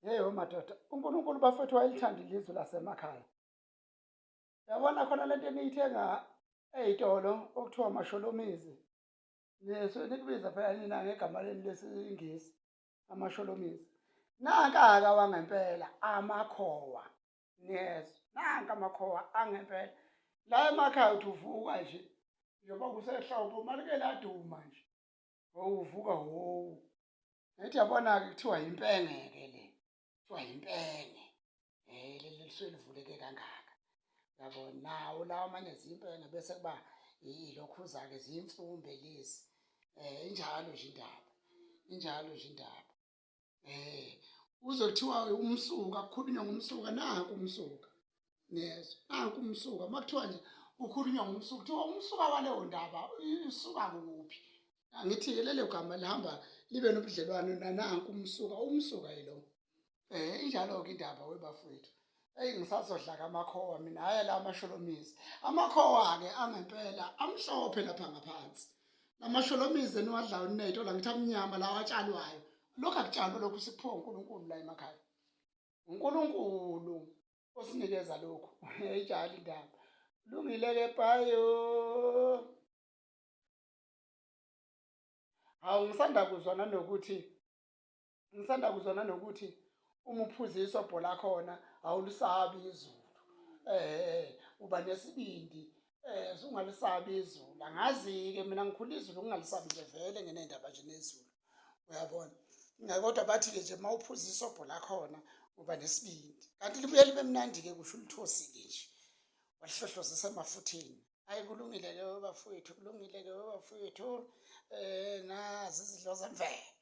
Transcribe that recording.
Yeyo madoda, uNkulunkulu bafethu wayelithanda ilizwe lasemakhaya. Yabona khona lento eniyithenga ey'tolo okuthiwa amasholomizi. Nisuke nikubiza phela nina ngegama leni lesiNgisi, amasholomizi. Nanka-ke wangempela, amakhowa. Niyezwa, nanka amakhowa angempela. La emakhaya uthi uvuka nje, njengoba kusehlobo, malike laduma nje. Uvuka hhowu. Ngithi yabona-ke kuthiwa impenge-ke le. Kuthiwa impenge. Leli lisuke livuleke kangaka. Yabo nawo lawa amanye zimpenge bese kuba ilokhuza-ke ziyimfumbe lezi. Injalo nje indaba. Injalo nje indaba. Uzwe kuthiwa umsuka, kukhulunywa ngomsuka, nanku umsuka. Niyezwa, nanku umsuka. Uma kuthiwa nje ukhulunywa ngomsuka, kuthiwa umsuka waleyo ndaba isuka kuphi? Angithi-ke lelo gama lihamba libe nobudlelwano nananku umsuka. Umsuka yilo. Injalo-ke indaba webafowethu. Eyi ngisazodla-ke amakhowa mina, hhayi la masholomizi. Amakhowa-ke angempela amhlophe lapha ngaphansi. La masholomizi eniwadlayo niney'tolo ngithi amnyama lawa atshalwayo. Lokhu akutshalwa lokhu sikuphiwa uNkulunkulu la emakhaya. uNkulunkulu osinikeza lokhu. Ijali indaba. Kulungile-ke bhayo. Hawu ngisanda kuzwa nanokuthi uma uphuzisa obho lakhona awulisabi izulu. Uba nesibindi, ungalisabi izulu. Angazi-ke mina ngikhula izulu ngingalisabi nje vele nginendaba nje nezulu. Uyabona? Kodwa bathi-ke nje uma uphuzisa obho lakhona uba nesibindi. Kanti libuye libe mnandi-ke kusho ulithosile nje. Walihlohlozisa emafutheni. Hhayi kulungile-ke webafowethu, kulungile-ke webafowethu. Nazi izidlo zemvelo.